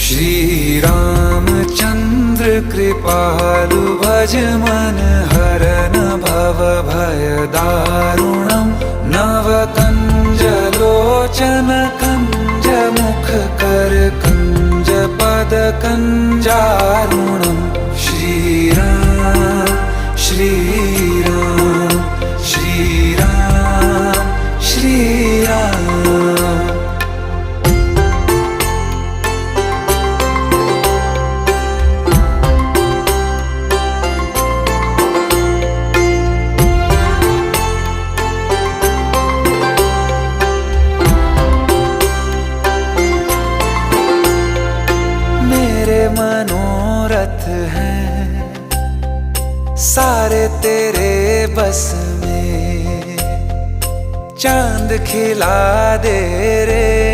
श्री रामचंद्र कृपालु भज मन हरन भव भय दारुणम नव कंज लोचन कंज मुख कर कंज पद कंजारुणम श्री राम श्री राम श्री राम श्री राम। मनोरथ हैं सारे तेरे बस में, चांद खिला दे रे